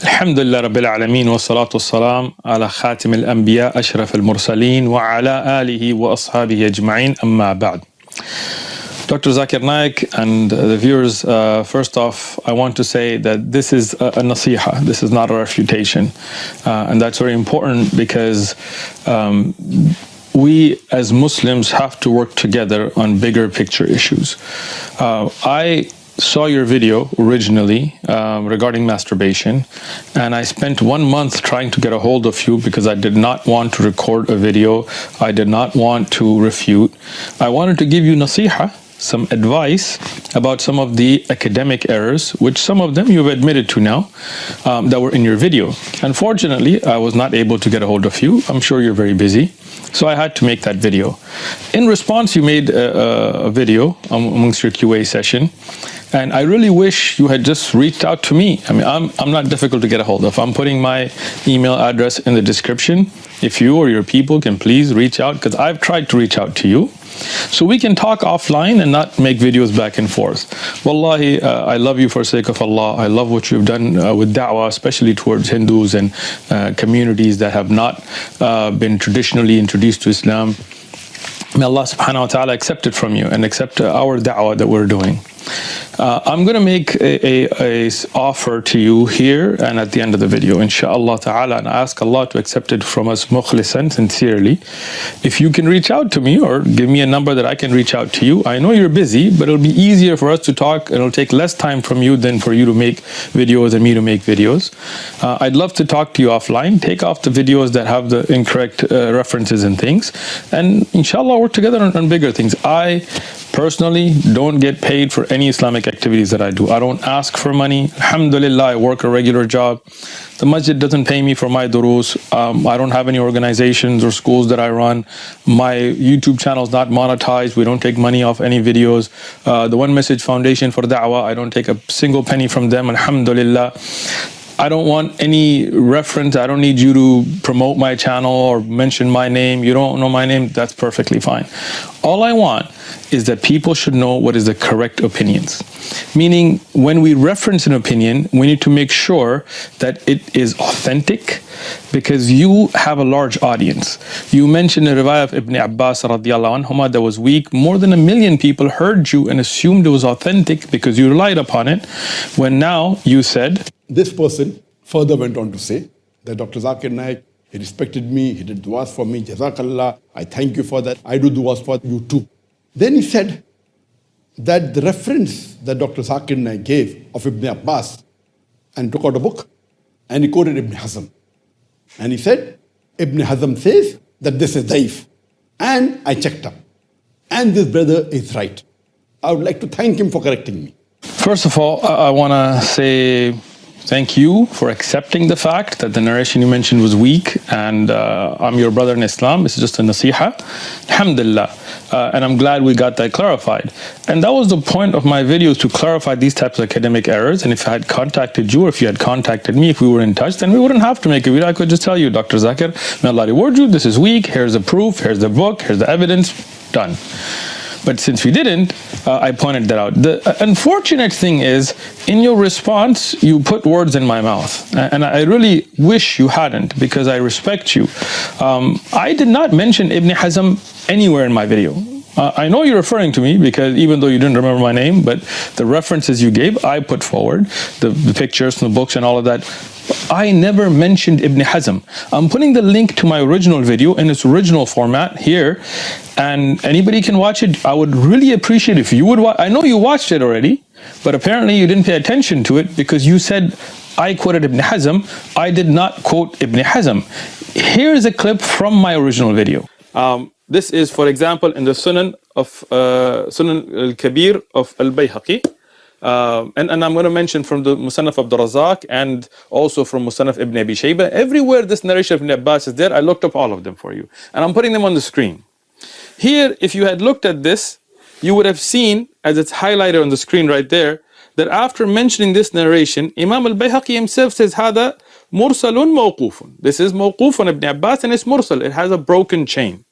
Alhamdulillah Rabbil Alameen wa salatu wassalam ala khatim al-anbiya ashraf al-mursaleen wa ala alihi wa ashabihi ajma'in amma ba'd. Dr. Zakir Naik and the viewers, first off, I want to say that this is a nasiha, this is not a refutation. And that's very important because we as Muslims have to work together on bigger picture issues. I saw your video originally regarding masturbation, and I spent 1 month trying to get a hold of you because I did not want to record a video. I did not want to refute. I wanted to give you nasiha, some advice about some of the academic errors, which some of them you've admitted to now, that were in your video. Unfortunately, I was not able to get a hold of you. I'm sure you're very busy, so I had to make that video. In response, you made a video amongst your QA session, and I really wish you had just reached out to me. I mean, I'm not difficult to get a hold of. I'm putting my email address in the description. If you or your people can please reach out, because I've tried to reach out to you, so we can talk offline and not make videos back and forth. Wallahi, I love you for the sake of Allah. I love what you've done with da'wah, especially towards Hindus and communities that have not been traditionally introduced to Islam. May Allah subhanahu wa ta'ala accept it from you and accept our da'wah that we're doing. I'm going to make a offer to you here and at the end of the video, inshallah ta'ala, and ask Allah to accept it from us mukhlisan, sincerely. If you can reach out to me or give me a number that I can reach out to you. I know you're busy, but it'll be easier for us to talk. It'll take less time from you than for you to make videos and me to make videos. I'd love to talk to you offline. Take off the videos that have the incorrect references and things, and inshallah work together on bigger things. I personally don't get paid for any Islamic activities that I do. I don't ask for money. Alhamdulillah, I work a regular job. The masjid doesn't pay me for my durus. I don't have any organizations or schools that I run. My YouTube channel is not monetized. We don't take money off any videos. The One Message Foundation for Da'wah, I don't take a single penny from them, alhamdulillah. I don't want any reference. I don't need you to promote my channel or mention my name. You don't know my name, that's perfectly fine. All I want is that people should know what is the correct opinions. Meaning, when we reference an opinion, we need to make sure that it is authentic, because you have a large audience. You mentioned the riwayah of Ibn Abbas radiallahu anhuma that was weak. More than 1 million people heard you and assumed it was authentic because you relied upon it, when now you said... This person further went on to say that Dr. Zakir Naik, he respected me, he did du'as for me, Jazakallah, I thank you for that, I do du'as for you too. Then he said that the reference that Dr. Zakir Naik gave of Ibn Abbas, and took out a book, and he quoted Ibn Hazm. And he said, Ibn Hazm says that this is daif. And I checked up. And this brother is right. I would like to thank him for correcting me. First of all, I want to say thank you for accepting the fact that the narration you mentioned was weak, and I'm your brother in Islam. It's just a nasiha. Alhamdulillah. And I'm glad we got that clarified. And that was the point of my videos, to clarify these types of academic errors. And if I had contacted you, or if you had contacted me, if we were in touch, then we wouldn't have to make a video. I could just tell you, Dr. Zakir, may Allah reward you, this is weak, here's the proof, here's the book, here's the evidence, done. But since we didn't, I pointed that out. The unfortunate thing is, in your response, you put words in my mouth. And I really wish you hadn't, because I respect you. I did not mention Ibn Hazm anywhere in my video. I know you're referring to me, because even though you didn't remember my name, but the references you gave, I put forward, the pictures and the books and all of that. I never mentioned Ibn Hazm. I'm putting the link to my original video in its original format here, and anybody can watch it. I would really appreciate if you would watch. I know you watched it already, but apparently you didn't pay attention to it, because you said I quoted Ibn Hazm. I did not quote Ibn Hazm. Here's a clip from my original video. This is, for example, in the Sunan al-Kabir of al-Bayhaqi. And I'm going to mention from the Musannaf Abdul Razak and also from Musannaf Ibn Abi Shayba. Everywhere this narration of Ibn Abbas is there, I looked up all of them for you. And I'm putting them on the screen. Here, if you had looked at this, you would have seen, as it's highlighted on the screen right there, that after mentioning this narration, Imam al-Bayhaqi himself says, هذا مرسل موقوف. This is موقوف on Ibn Abbas, and it's mursal. It has a broken chain.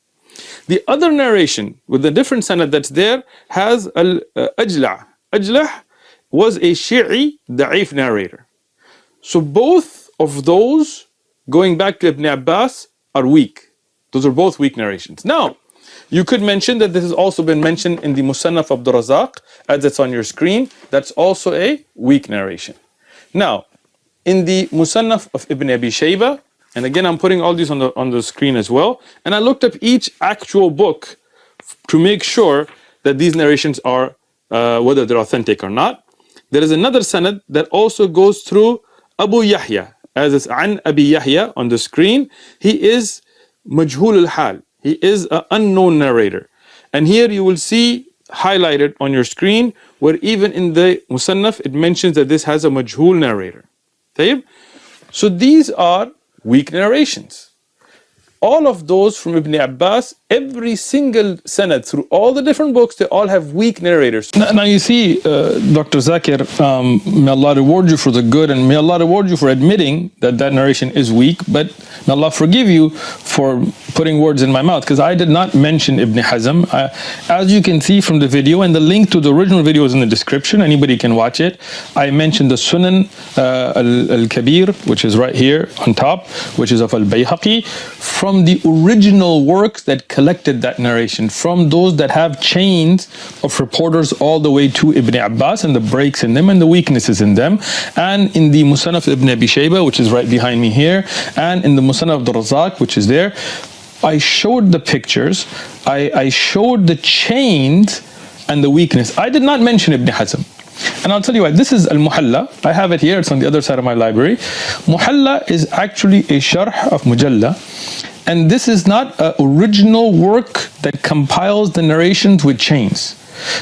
The other narration with the different sanad that's there has al-Ajla'. Ajla' was a Shi'i da'if narrator. So both of those, going back to Ibn Abbas, are weak. Those are both weak narrations. Now, you could mention that this has also been mentioned in the Musannaf Abdul Razak, as it's on your screen. That's also a weak narration. Now, in the Musannaf of Ibn Abi Shayba, and again I'm putting all these on the screen as well, and I looked up each actual book to make sure that these narrations are, whether they're authentic or not. There is another sanad that also goes through Abu Yahya, as is an Abi Yahya on the screen. He is majhul al-hal. He is an unknown narrator. And here you will see highlighted on your screen where even in the Musannaf it mentions that this has a majhul narrator. طيب? So these are weak narrations. All of those from Ibn Abbas, every single sanad through all the different books, they all have weak narrators. Now you see, Dr. Zakir, may Allah reward you for the good, and may Allah reward you for admitting that that narration is weak, but may Allah forgive you for putting words in my mouth, because I did not mention Ibn Hazm. As you can see from the video, and the link to the original video is in the description, anybody can watch it. I mentioned the Sunan al-Kabir, which is right here on top, which is of al-Bayhaqi, from the original works that collected that narration, from those that have chains of reporters all the way to Ibn Abbas, and the breaks in them and the weaknesses in them, and in the Musannaf Ibn Abi Shayba, which is right behind me here, and in the Musannaf Abdul Razak, which is there. I showed the pictures, I showed the chains and the weakness. I did not mention Ibn Hazm. And I'll tell you why. This is Al-Muhalla. I have it here. It's on the other side of my library. Muhalla is actually a sharh of Mujalla. And this is not an original work that compiles the narrations with chains.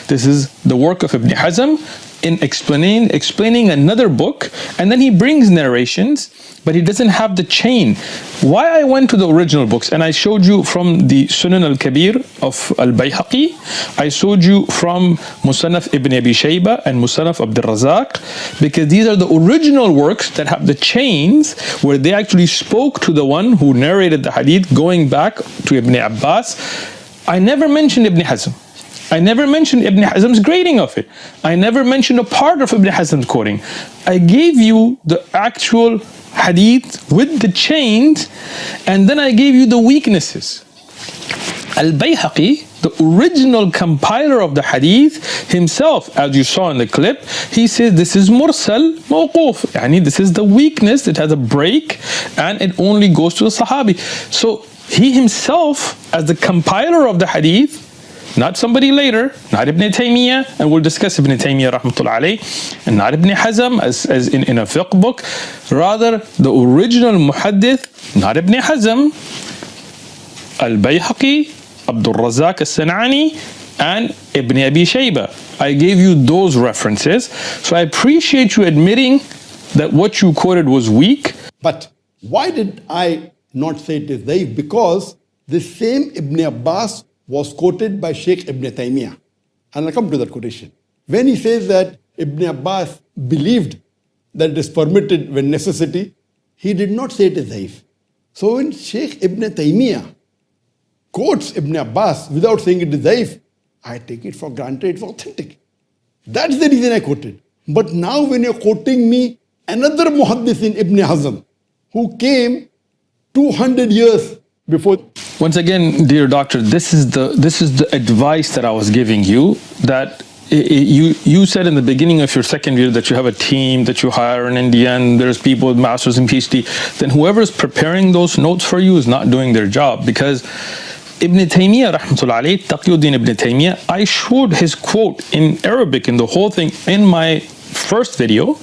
This is the work of Ibn Hazm in explaining another book, and then he brings narrations, but he doesn't have the chain. Why I went to the original books, and I showed you from the Sunan al-Kabir of al-Bayhaqi, I showed you from Musannaf Ibn Abi Shayba and Musannaf Abdul Razak, because these are the original works that have the chains where they actually spoke to the one who narrated the hadith going back to Ibn Abbas. I never mentioned Ibn Hazm. I never mentioned Ibn Hazm's grading of it. I never mentioned a part of Ibn Hazm's quoting. I gave you the actual hadith with the chains, and then I gave you the weaknesses. Al-Bayhaqi, the original compiler of the hadith himself, as you saw in the clip, he says this is mursal mawquf. Yani this is the weakness, it has a break, and it only goes to the Sahabi. So he himself, as the compiler of the hadith, not somebody later, not Ibn Taymiyyah, and we'll discuss Ibn Taymiyyah rahmatullah alayh, and not Ibn Hazm as in a fiqh book, rather the original muhaddith, not Ibn Hazm, Al-Bayhaqi, Abdul Razak al-San'ani, and Ibn Abi Shayba. I gave you those references, so I appreciate you admitting that what you quoted was weak. But why did I not say it is daif? Because the same Ibn Abbas was quoted by Shaykh Ibn Taymiyyah. And I'll come to that quotation. When he says that Ibn Abbas believed that it is permitted when necessity, he did not say it is daif. So when Shaykh Ibn Taymiyyah quotes Ibn Abbas without saying it is daif, I take it for granted it's authentic. That's the reason I quoted. But now when you're quoting me another muhaddith in Ibn Hazm, who came 200 years before. Once again, dear doctor, this is the advice that I was giving you, that you said in the beginning of your second video that you have a team that you hire in India and there's people with masters and PhD. Then whoever is preparing those notes for you is not doing their job, because Ibn Taymiyyah rahmatullah alayh, Taqiyuddin Ibn Taymiyyah, I showed his quote in Arabic in the whole thing in my first video,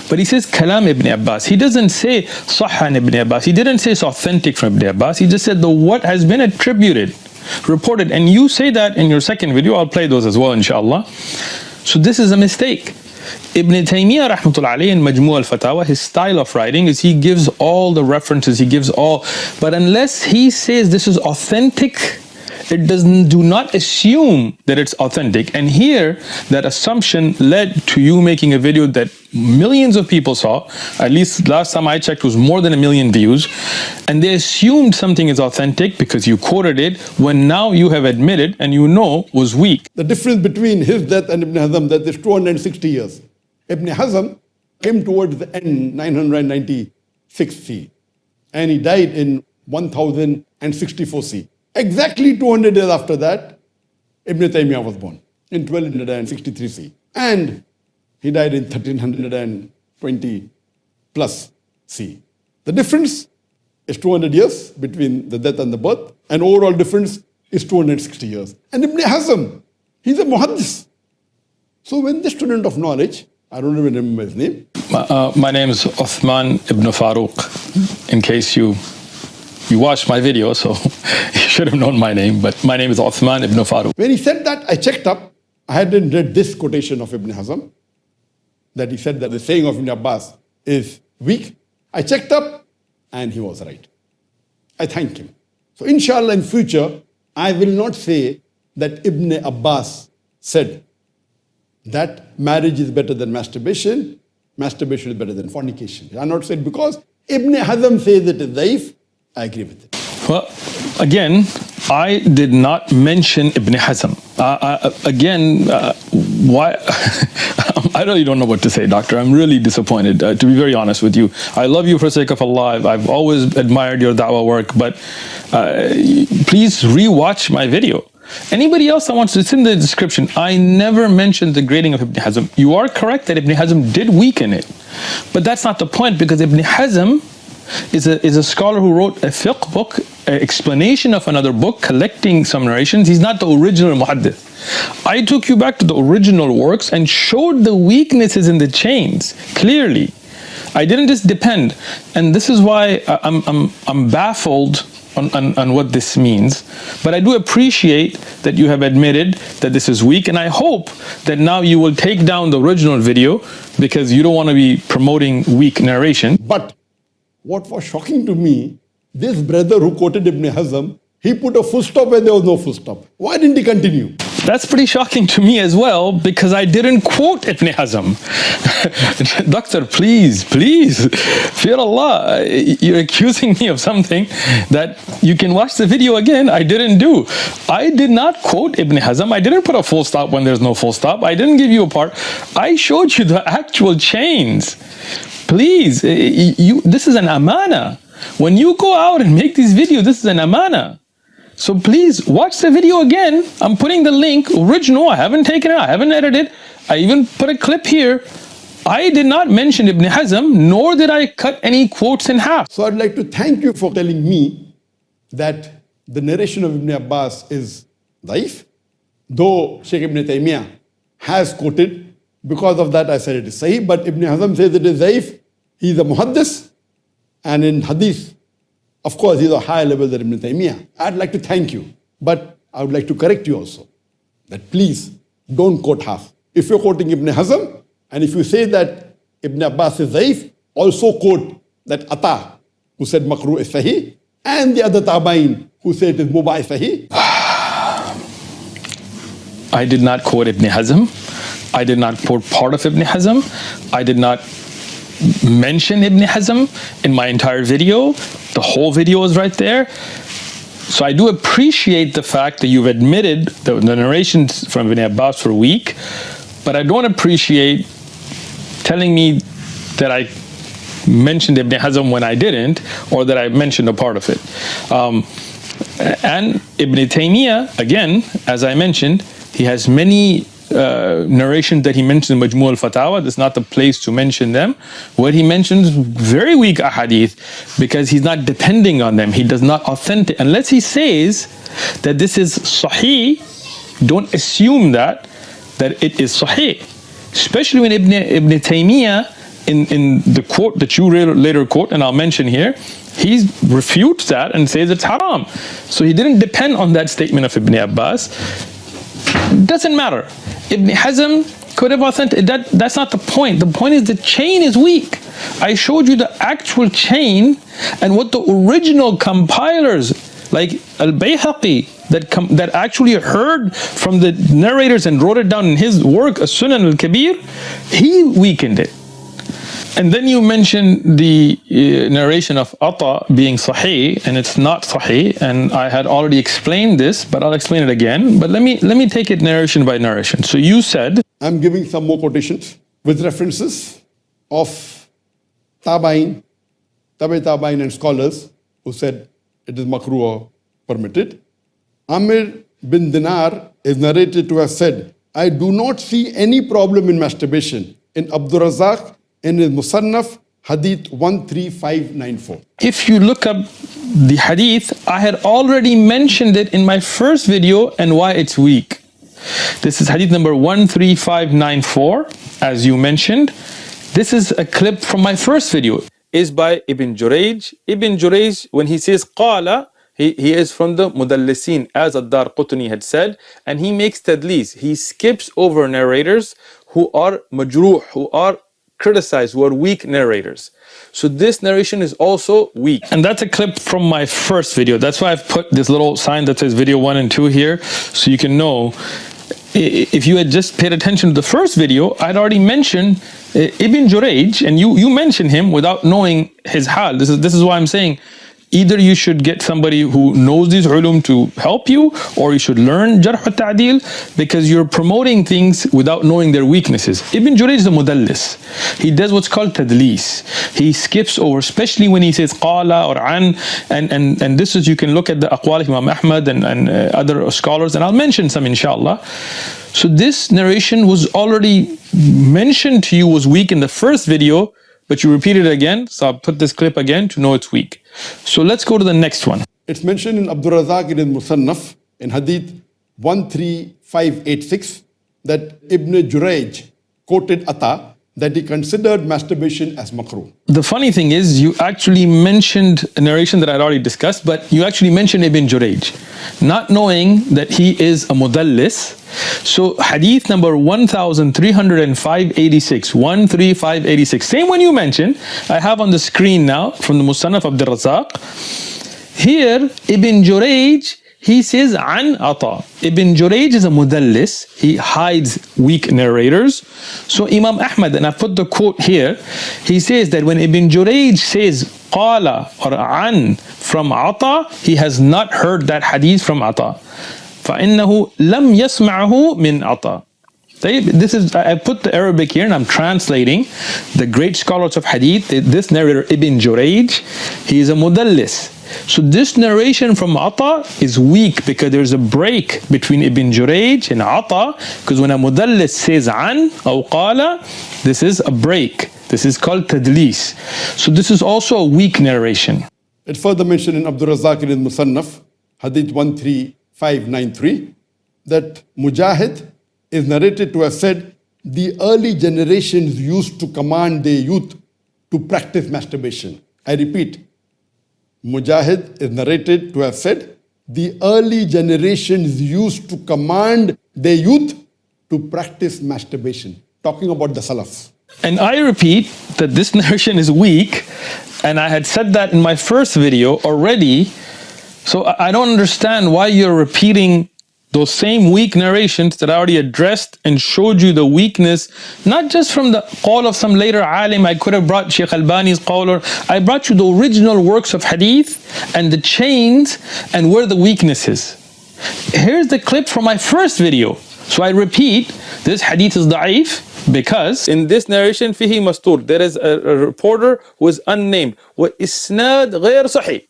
but he says Kalam Ibn Abbas. He doesn't say Sahhan Ibn Abbas. He didn't say it's authentic from Ibn Abbas. He just said the what has been attributed, reported. And you say that in your second video. I'll play those as well, inshallah. So this is a mistake. Ibn Taymiyyah rahmatullah alayhi in Majmu' al-Fatawa, his style of writing is he gives all the references, he gives all, but unless he says this is authentic, it do not assume that it's authentic. And here, that assumption led to you making a video that millions of people saw. At least last time I checked was more than 1 million views. And they assumed something is authentic because you quoted it, when now you have admitted and you know was weak. The difference between his death and Ibn Hazm, that is 260 years. Ibn Hazm came towards the end, 996 C, and he died in 1064 C. Exactly 200 years after that, Ibn Taymiyyah was born in 1263 C. And he died in 1320 plus C. The difference is 200 years between the death and the birth, and overall difference is 260 years. And Ibn Hazm, he's a muhaddis. So when the student of knowledge, I don't even remember his name. My name is Uthman Ibn Farooq, in case you watched my video, so you should have known my name, but my name is Uthman Ibn Farooq. When he said that, I checked up. I hadn't read this quotation of Ibn Hazm, that he said that the saying of Ibn Abbas is weak. I checked up, and he was right. I thank him. So inshallah in future, I will not say that Ibn Abbas said that marriage is better than masturbation, masturbation is better than fornication. I not said because Ibn Hazm says it is daif, I agree with it. Well, again, I did not mention Ibn Hazm. Why? I really don't know what to say, doctor. I'm really disappointed, to be very honest with you. I love you for the sake of Allah. I've always admired your da'wah work, but please re-watch my video. Anybody else that wants to, it's in the description. I never mentioned the grading of Ibn Hazm. You are correct that Ibn Hazm did weaken it, but that's not the point, because Ibn Hazm is a scholar who wrote a fiqh book, an explanation of another book, collecting some narrations. He's not the original muhaddith. I took you back to the original works and showed the weaknesses in the chains clearly. I didn't just depend, and this is why I'm baffled on what this means. But I do appreciate that you have admitted that this is weak, and I hope that now you will take down the original video, because you don't want to be promoting weak narration. But what was shocking to me, this brother who quoted Ibn Hazm, he put a full stop where there was no full stop. Why didn't he continue? That's pretty shocking to me as well, because I didn't quote Ibn Hazm. Doctor, please, fear Allah. You're accusing me of something that you can watch the video again. I didn't do. I did not quote Ibn Hazm. I didn't put a full stop when there's no full stop. I didn't give you a part. I showed you the actual chains. Please, this is an amana. When you go out and make these videos, this is an amana. So please watch the video again. I'm putting the link, original. I haven't taken it, I haven't edited. I even put a clip here. I did not mention Ibn Hazm, nor did I cut any quotes in half. So I'd like to thank you for telling me that the narration of Ibn Abbas is daif, though Shaykh Ibn Taymiyyah has quoted. Because of that I said it is sahih, but Ibn Hazm says it is daif. He's a muhaddis, and in hadith, of course, he's a higher level than Ibn Taymiyyah. I'd like to thank you, but I would like to correct you also, that please don't quote half. If you're quoting Ibn Hazm, and if you say that Ibn Abbas is daif, also quote that Ata, who said Makrooh is sahih, and the other Tabain, who said it is Mubah sahih. I did not quote Ibn Hazm. I did not quote part of Ibn Hazm. I did not mention Ibn Hazm in my entire video. The whole video is right there. So I do appreciate the fact that you've admitted that the narrations from Ibn Abbas were weak, but I don't appreciate telling me that I mentioned Ibn Hazm when I didn't, or that I mentioned a part of it. And Ibn Taymiyyah, again, as I mentioned, he has many narrations that he mentions in Majmu' al-Fatawa. That's not the place to mention them, where he mentions very weak ahadith, because he's not depending on them. He does not authentic, unless he says that this is sahih. Don't assume that it is sahih, especially when Ibn Taymiyyah in the quote that you later quote, and I'll mention here, he refutes that and says it's haram. So he didn't depend on that statement of Ibn Abbas. Doesn't matter. Ibn Hazm could have authentic. That's not the point. The point is the chain is weak. I showed you the actual chain and what the original compilers, like Al-Bayhaqi, that actually heard from the narrators and wrote it down in his work, As-Sunan al-Kabir, he weakened it. And then you mentioned the narration of Ata being sahih, and it's not sahih, and I had already explained this, but I'll explain it again. But let me take it narration by narration. So you said, I'm giving some more quotations with references of Tabain, Tabain and scholars who said it is makruh or permitted. Amir bin Dinar is narrated to have said, I do not see any problem in masturbation. In Abdul Razak, in his Musannaf, Hadith 13594. If you look up the hadith, I had already mentioned it in my first video and why it's weak. This is hadith number 13594, as you mentioned. This is a clip from my first video. Is by Ibn Jurayj. Ibn Jurayj, when he says qala, he is from the mudallisin, as Ad-Darqutni had said, and he makes tadlis. He skips over narrators who are majruh, who are criticized, who are weak narrators. So this narration is also weak. And that's a clip from my first video. That's why I've put this little sign that says video 1 and 2 here, so you can know. If you had just paid attention to the first video, I'd already mentioned Ibn Jurayj, and you mentioned him without knowing his hal. This is why I'm saying, either you should get somebody who knows these ulum to help you, or you should learn jarh wa ta'dil, because you're promoting things without knowing their weaknesses. Ibn Jurayj is a mudallis. He does what's called tadlis. He skips over, especially when he says qala or an, and this is, you can look at the aqwal of Imam Ahmed and other scholars, and I'll mention some inshallah. So this narration was already mentioned to you was weak in the first video, but you repeat it again, so I'll put this clip again to know it's weak. So let's go to the next one. It's mentioned in Abdul Razak in his Musannaf, in Hadith 13586, that Ibn Jurayj quoted Ata that he considered masturbation as makruh. The funny thing is, you actually mentioned a narration that I'd already discussed, but you actually mentioned Ibn Jurayj, not knowing that he is a mudallis. So hadith number 130586, 13586, same one you mentioned, I have on the screen now from the Musannaf Abdul Razak. Here, Ibn Jurayj, he says an Ata. Ibn Jurayj is a mudallis. He hides weak narrators. So Imam Ahmed, and I put the quote here, he says that when Ibn Jurayj says qala or an from Ata, he has not heard that hadith from Ata. فَإِنَّهُ لَمْ يَسْمَعَهُ مِنْ عَطَى. This is, I put the Arabic here and I'm translating. The great scholars of hadith, this narrator Ibn Jurayj, he is a mudallis. So this narration from Ata is weak because there's a break between Ibn Jurayj and Ata, because when a mudallis says an or qala, this is a break. This is called tadlis. So this is also a weak narration. It's further mentioned in Abdul Razak in his Musannaf, Hadith 13593, that Mujahid is narrated to have said, the early generations used to command their youth to practice masturbation. I repeat, Mujahid is narrated to have said, the early generations used to command their youth to practice masturbation. Talking about the Salaf. And I repeat that this narration is weak, and I had said that in my first video already. So I don't understand why you're repeating those same weak narrations that I already addressed and showed you the weakness, not just from the qawl of some later alim. I could have brought Shaykh Albani's qawl, or I brought you the original works of hadith and the chains and where the weakness is. Here's the clip from my first video. So I repeat, this hadith is da'if because in this narration fihi mastur, there is a reporter who is unnamed. Wa isnad ghayr sahih.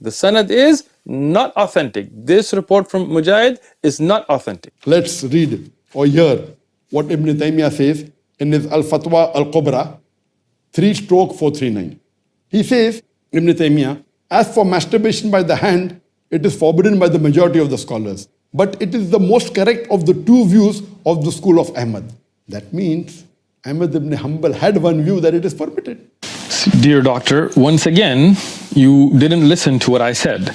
The sanad is not authentic. This report from Mujahid is not authentic. Let's read or hear what Ibn Taymiyyah says in his Al-Fatwa Al-Kubra 3/439. He says, Ibn Taymiyyah, as for masturbation by the hand, it is forbidden by the majority of the scholars. But it is the most correct of the two views of the school of Ahmad. That means Ahmad ibn Hanbal had one view that it is forbidden. Dear doctor, once again, you didn't listen to what I said.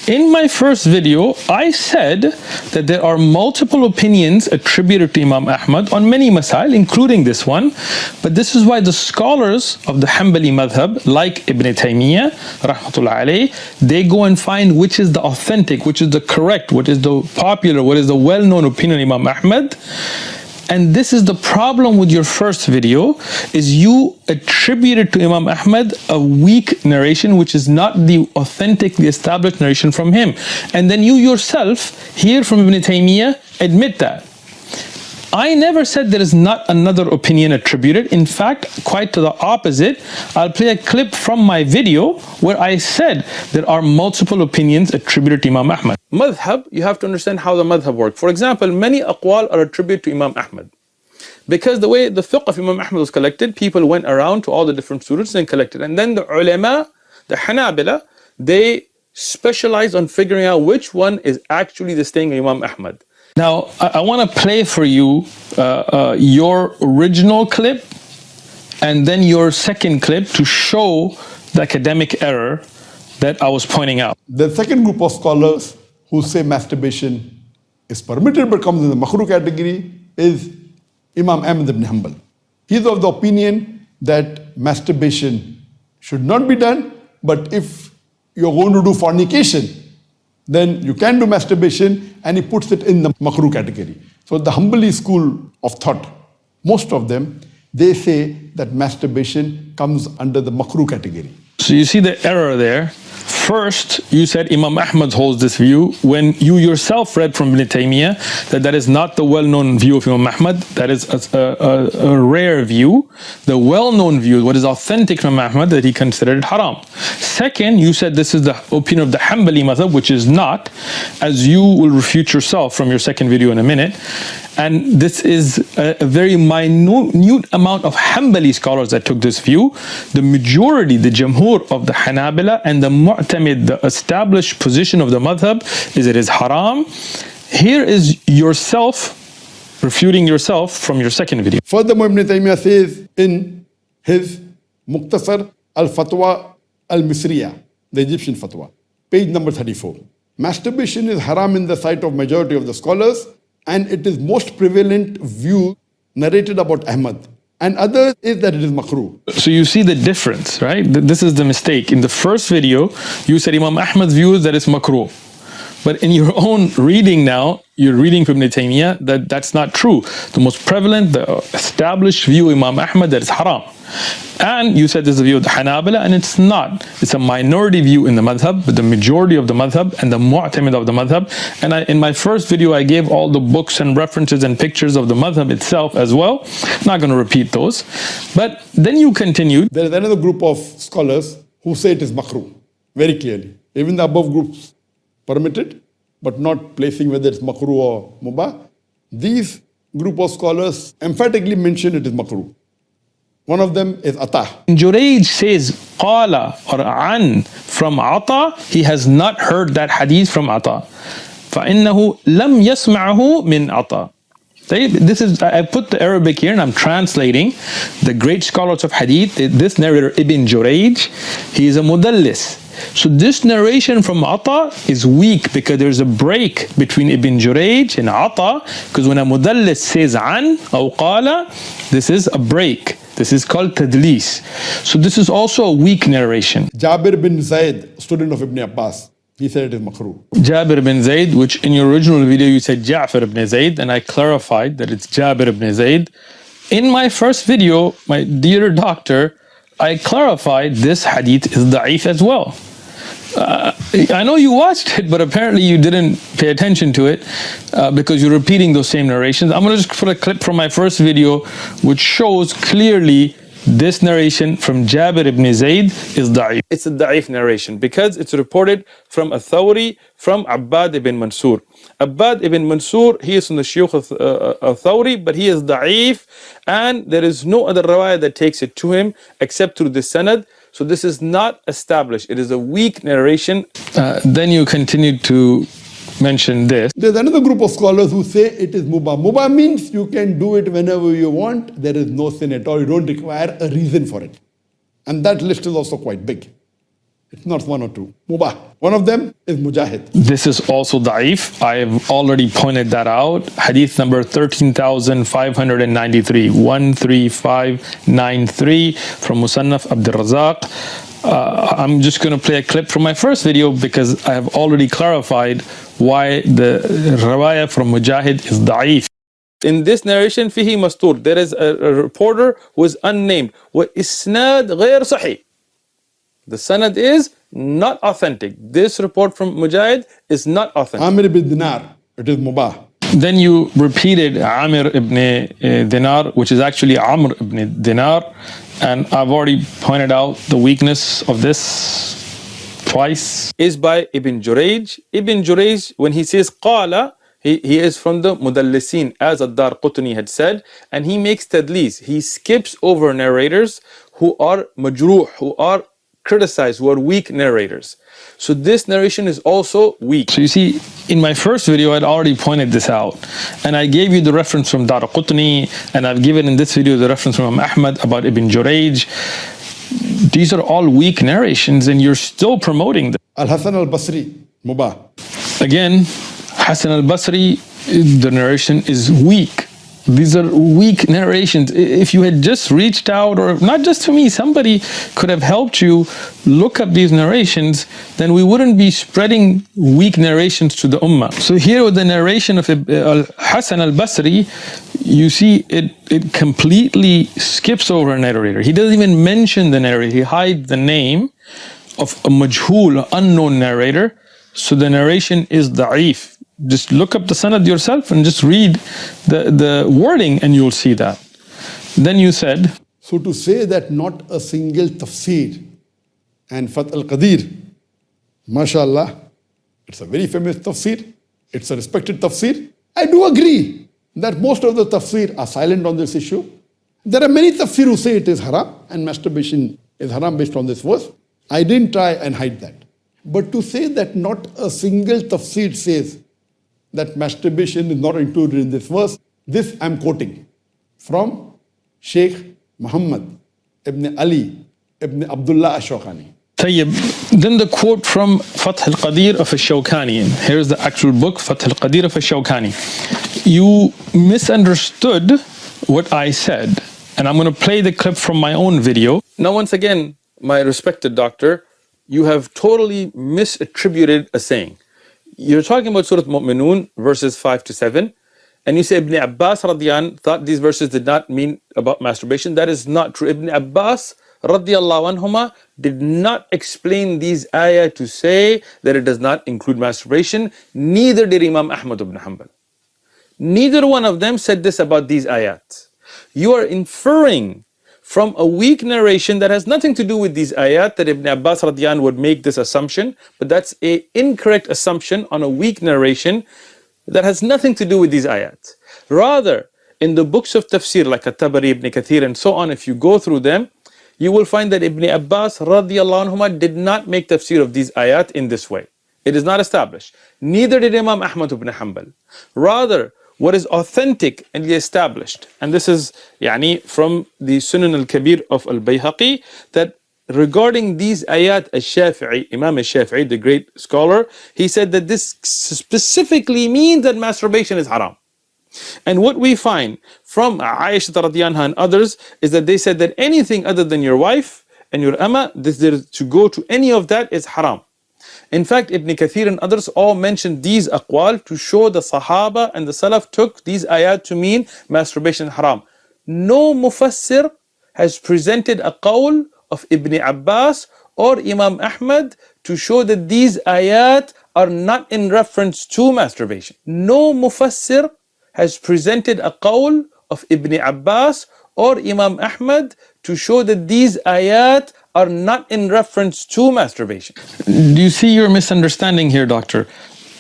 In my first video, I said that there are multiple opinions attributed to Imam Ahmad on many masail, including this one. But this is why the scholars of the Hanbali madhab, like Ibn Taymiyyah, rahmatullah alayh, they go and find which is the authentic, which is the correct, what is the popular, what is the well-known opinion of Imam Ahmad. And this is the problem with your first video, is you attributed to Imam Ahmad a weak narration, which is not the authentically established narration from him. And then you yourself, here from Ibn Taymiyyah, admit that. I never said there is not another opinion attributed. In fact, quite to the opposite. I'll play a clip from my video where I said there are multiple opinions attributed to Imam Ahmed. Madhab, you have to understand how the madhab works. For example, many aqwal are attributed to Imam Ahmed. Because the way the fiqh of Imam Ahmed was collected, people went around to all the different students and collected. And then the ulama, the Hanabila, they specialized on figuring out which one is actually the saying of Imam Ahmed. Now, I want to play for you your original clip and then your second clip to show the academic error that I was pointing out. The second group of scholars who say masturbation is permitted but comes in the Makrooh category is Imam Ahmed ibn Hanbal. He's of the opinion that masturbation should not be done, but if you're going to do fornication, then you can do masturbation, and he puts it in the Makrooh category. So the Hanbali school of thought, most of them, they say that masturbation comes under the Makrooh category. So you see the error there. First, you said Imam Ahmed holds this view when you yourself read from Ibn Taymiyyah that that is not the well-known view of Imam Ahmed. That is a rare view. The well-known view, what is authentic from Imam Ahmed, that he considered it haram. Second, you said this is the opinion of the Hanbali madhab, which is not, as you will refute yourself from your second video in a minute. And this is a very minute amount of Hanbali scholars that took this view. The majority, the Jamhur of the Hanabila and the Mu'tamid, the established position of the madhab, is it is haram. Here is yourself refuting yourself from your second video. Furthermore, Ibn Taymiyyah says in his Muqtasar al-Fatwa al-Misriya, the Egyptian fatwa, page number 34, masturbation is haram in the sight of majority of the scholars, and it is most prevalent view narrated about Ahmad. And other is that it is Makrooh. So you see the difference, right? This is the mistake. In the first video, you said Imam Ahmad's view is that it's Makrooh. But in your own reading now, you're reading from Ibn Taymiyyah that that's not true. The most prevalent, the established view of Imam Ahmad, that is haram. And you said this is the view of the Hanabila, and it's not. It's a minority view in the madhab, but the majority of the madhab and the mu'tamid of the madhab. And in my first video, I gave all the books and references and pictures of the madhab itself as well. Not going to repeat those. But then you continued. There is another group of scholars who say it is Makrooh, very clearly. Even the above groups permitted, but not placing whether it's Makrooh or Mubah. These group of scholars emphatically mention it is Makrooh. One of them is Ata. Jurayj says qala or an from Ata. He has not heard that hadith from Ata. فَإِنَّهُ لَمْ يَسْمَعَهُ مِنْ Ata. This is, I put the Arabic here and I'm translating. The great scholars of hadith, this narrator Ibn Jurayj, he is a mudallis. So this narration from Ata is weak because there's a break between Ibn Jurayj and Ata, because when a mudallis says an or qala, this is a break. This is called tadlis. So this is also a weak narration. Jabir bin Zayd, student of Ibn Abbas, he said it is Makrooh. Jabir bin Zayd, which in your original video you said Ja'far ibn Zayd, and I clarified that it's Jabir ibn Zayd. In my first video, my dear doctor, I clarified this hadith is da'if as well. I know you watched it, but apparently you didn't pay attention to it because you're repeating those same narrations. I'm going to just put a clip from my first video which shows clearly this narration from Jabir ibn Zayd is da'if. It's a da'if narration because it's reported from a Thawri, from Abbad ibn Mansur. Abbad ibn Mansur, he is from the Shaykh of Thawri, but he is da'if, and there is no other riwayah that takes it to him except through the sanad. So this is not established. It is a weak narration. Then you continue to mention this. There's another group of scholars who say it is Mubah. Mubah means you can do it whenever you want. There is no sin at all. You don't require a reason for it. And that list is also quite big. It's not one or two. Mubah. One of them is Mujahid. This is also da'if. I have already pointed that out. Hadith number 13,593, 13593 from Musannaf Abdul Razak. I'm just going to play a clip from my first video because I have already clarified why the riwayah from Mujahid is da'if. In this narration, fihi mastur, there is a reporter who is unnamed. Wa isnad ghayr sahih. The sanad is not authentic. This report from Mujahid is not authentic. Amir bin Dinar, it is Mubah. Then you repeated Amir ibn Dinar, which is actually Amr ibn Dinar. And I've already pointed out the weakness of this twice. Is by Ibn Jurayj. Ibn Jurayj, when he says Qala, he is from the Mudallisin, as Ad-Darqutni had said, and he makes tadlis. He skips over narrators who are majruh, who are criticized, who are weak narrators. So this narration is also weak. So you see, in my first video, I'd already pointed this out. And I gave you the reference from Darqutni, and I've given in this video the reference from Imam Ahmed about Ibn Jurayj. These are all weak narrations, and you're still promoting them. Al-Hasan al-Basri, Mubah. Again, Hasan al-Basri, the narration is weak. These are weak narrations. If you had just reached out, or not just to me, somebody could have helped you look up these narrations, then we wouldn't be spreading weak narrations to the ummah. So here with the narration of Hasan al-Basri, you see it completely skips over a narrator. He doesn't even mention the narrator. He hides the name of a majhul, unknown narrator. So the narration is da'if. Just look up the sanad yourself and just read the wording and you'll see that. Then you said, so to say that not a single tafsir and Fath al-Qadir, mashallah, it's a very famous tafsir, it's a respected tafsir. I do agree that most of the tafsir are silent on this issue. There are many tafsir who say it is haram and masturbation is haram based on this verse. I didn't try and hide that. But to say that not a single tafsir says that masturbation is not included in this verse, this I'm quoting from Shaykh Muhammad Ibn Ali Ibn Abdullah Ash-Shawkani. Then the quote from Fath al-Qadir of Ash-Shawkani. Here's the actual book, Fath al-Qadir of Ash-Shawkani. You misunderstood what I said, and I'm going to play the clip from my own video. Now, once again, my respected doctor, you have totally misattributed a saying. You're talking about Surah Mu'minun, verses 5 to 7, and you say Ibn Abbas radiallahu anh thought these verses did not mean about masturbation. That is not true. Ibn Abbas radiallahu anhuma did not explain these ayah to say that it does not include masturbation. Neither did Imam Ahmed ibn Hanbal. Neither one of them said this about these ayat. You are inferring from a weak narration that has nothing to do with these ayat that Ibn Abbas radiallahu anh would make this assumption, but that's an incorrect assumption on a weak narration that has nothing to do with these ayat. Rather, in the books of tafsir like At-Tabari, Ibn Kathir and so on, if you go through them, you will find that Ibn Abbas radiallahu anhuma did not make tafsir of these ayat in this way. It is not established. Neither did Imam Ahmed ibn Hanbal. Rather, what is authentic and established, and this is from the Sunan al-Kabir of al-Bayhaqi, that regarding these ayat, al-Shafi'i, Imam al-Shafi'i, the great scholar, he said that this specifically means that masturbation is haram. And what we find from Aisha radiallahu anha and others is that they said that anything other than your wife and your amma, to go to any of that is haram. In fact, Ibn Kathir and others all mentioned these aqwal to show the Sahaba and the Salaf took these ayat to mean masturbation haram. No mufassir has presented a qawl of Ibn Abbas or Imam Ahmed to show that these ayat are not in reference to masturbation. No mufassir has presented a qawl of Ibn Abbas or Imam Ahmed to show that these ayat are not in reference to masturbation. Do you see your misunderstanding here, doctor?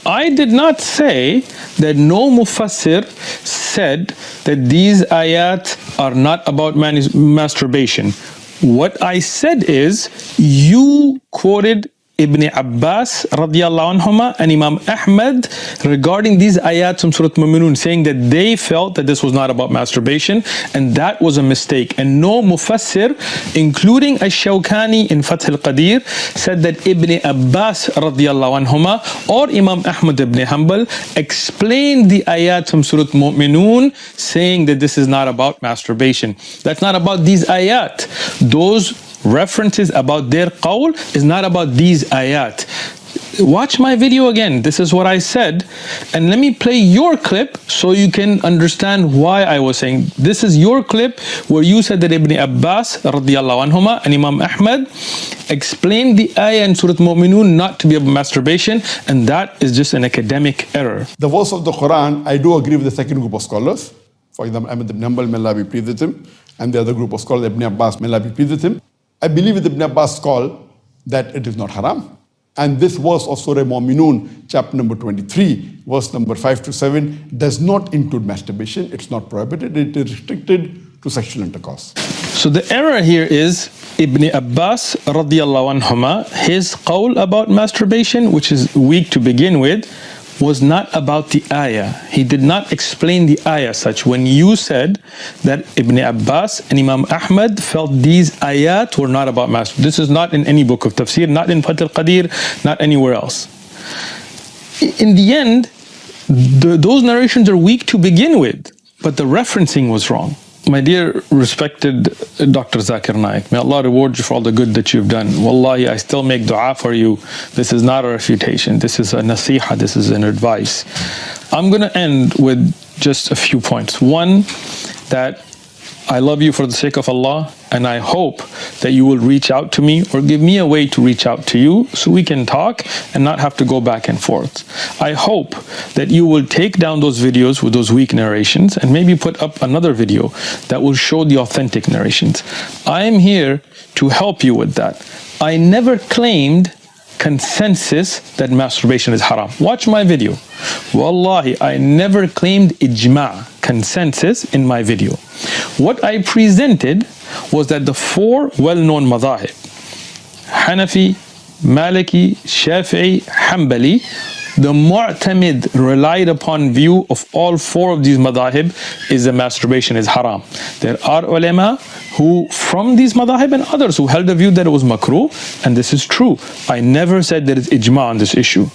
I did not say that no mufassir said that these ayat are not about masturbation. What I said is, you quoted Ibn Abbas radiallahu anhuma and Imam Ahmed regarding these ayat from Surah Mu'minun, saying that they felt that this was not about masturbation, and that was a mistake. And no mufassir, including Ash-Shawkani in Fath al-Qadir, said that Ibn Abbas radiallahu anhuma or Imam Ahmed ibn Hanbal explained the ayat from Surah Mu'minun saying that this is not about masturbation. That's not about these ayat. Those references about their qawl is not about these ayat. Watch my video again. This is what I said, and let me play your clip so you can understand why I was saying. This is your clip where you said that Ibn Abbas radiallahu anhuma and Imam Ahmed explained the ayah in Surah Mu'minun not to be about masturbation, and that is just an academic error. The verse of the Quran, I do agree with the second group of scholars. For example, Ahmed ibn Hanbal, may Allah be pleased with him, and the other group of scholars, Ibn Abbas, may Allah be pleased with him. I believe with Ibn Abbas' call that it is not haram. And this verse of Surah Mu'minun, chapter number 23, verse number 5 to 7, does not include masturbation. It's not prohibited. It is restricted to sexual intercourse. So the error here is Ibn Abbas radiallahu anhuma, his qawl about masturbation, which is weak to begin with, was not about the ayah. He did not explain the ayah such. When you said that Ibn Abbas and Imam Ahmed felt these ayat were not about masturbation. This is not in any book of tafsir, not in Fath al-Qadir, not anywhere else. In the end, those narrations are weak to begin with, but the referencing was wrong. My dear respected Dr. Zakir Naik, may Allah reward you for all the good that you've done. Wallahi, I still make dua for you. This is not a refutation. This is a nasiha. This is an advice. I'm going to end with just a few points. One, that I love you for the sake of Allah, and I hope that you will reach out to me or give me a way to reach out to you so we can talk and not have to go back and forth. I hope that you will take down those videos with those weak narrations and maybe put up another video that will show the authentic narrations. I am here to help you with that. I never claimed consensus that masturbation is haram. Watch my video. Wallahi, I never claimed ijma', consensus, in my video. What I presented was that the four well-known madhahib, Hanafi, Maliki, Shafi'i, Hanbali, the mu'tamid, relied upon view of all four of these madhahib is that masturbation is haram. There are ulama who from these madhahib and others who held the view that it was makruh, and this is true. I never said there is ijma on this issue.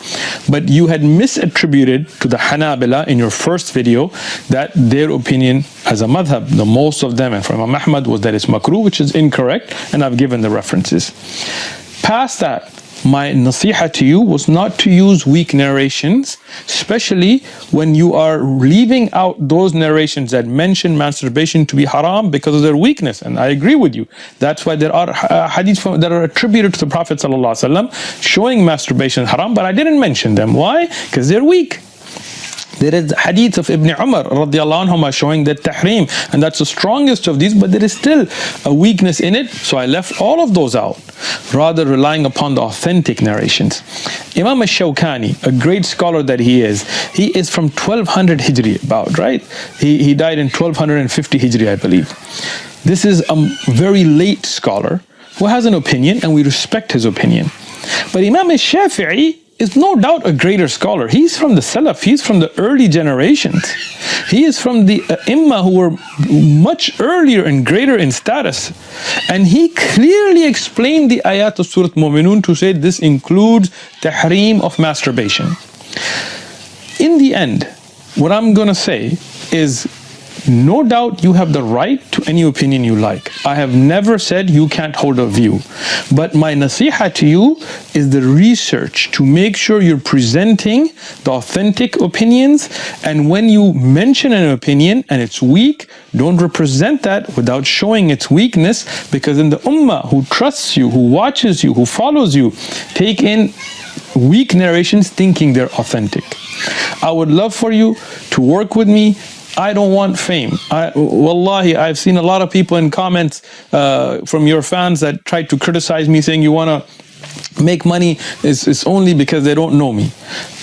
But you had misattributed to the Hanabila in your first video that their opinion as a madhab, the most of them and from Imam Ahmed, was that it's makruh, which is incorrect, and I've given the references. Past that, my nasiha to you was not to use weak narrations, especially when you are leaving out those narrations that mention masturbation to be haram because of their weakness. And I agree with you. That's why there are hadiths that are attributed to the Prophet ﷺ showing masturbation haram, but I didn't mention them. Why? Because they're weak. There is hadith of Ibn Umar radiallahu anhuma showing that tahrim, and that's the strongest of these, but there is still a weakness in it, so I left all of those out, rather relying upon the authentic narrations. Imam al-Shawkani, a great scholar that he is from 1200 Hijri about, right? He died in 1250 Hijri, I believe. This is a very late scholar who has an opinion, and we respect his opinion. But Imam al-Shafi'i is no doubt a greater scholar. He's from the Salaf, he's from the early generations. He is from the Imma who were much earlier and greater in status. And he clearly explained the ayat of Surah Mu'minun to say this includes tahrim of masturbation. In the end, what I'm going to say is, no doubt you have the right to any opinion you like. I have never said you can't hold a view. But my nasiha to you is the research to make sure you're presenting the authentic opinions, and when you mention an opinion and it's weak, don't represent that without showing its weakness, because in the ummah who trusts you, who watches you, who follows you, take in weak narrations thinking they're authentic. I would love for you to work with me. I don't want fame. Wallahi, I've seen a lot of people in comments from your fans that try to criticize me, saying you want to make money. It's only because they don't know me.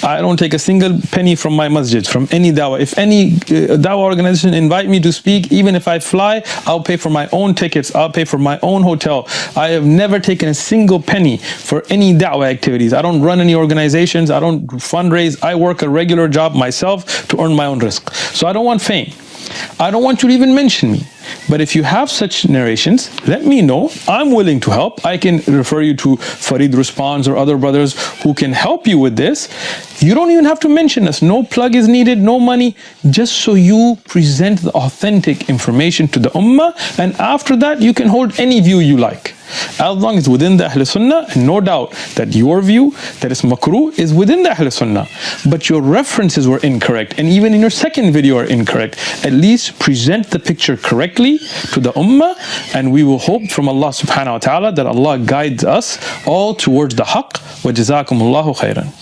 I don't take a single penny from my masjid, from any dawah. If any dawah organization invite me to speak, even if I fly, I'll pay for my own tickets, I'll pay for my own hotel. I have never taken a single penny for any dawah activities. I don't run any organizations, I don't fundraise, I work a regular job myself to earn my own rizq. So I don't want fame. I don't want you to even mention me. But if you have such narrations, let me know. I'm willing to help. I can refer you to Farid Responds or other brothers who can help you with this. You don't even have to mention us. No plug is needed, no money, just so you present the authentic information to the ummah, and after that you can hold any view you like. As long as within the Ahl Sunnah, and no doubt that your view that is makruh is within the Ahl Sunnah, but your references were incorrect, and even in your second video are incorrect. At least present the picture correctly to the ummah, and we will hope from Allah subhanahu wa ta'ala that Allah guides us all towards the haqq. Wa jazakumullahu khairan.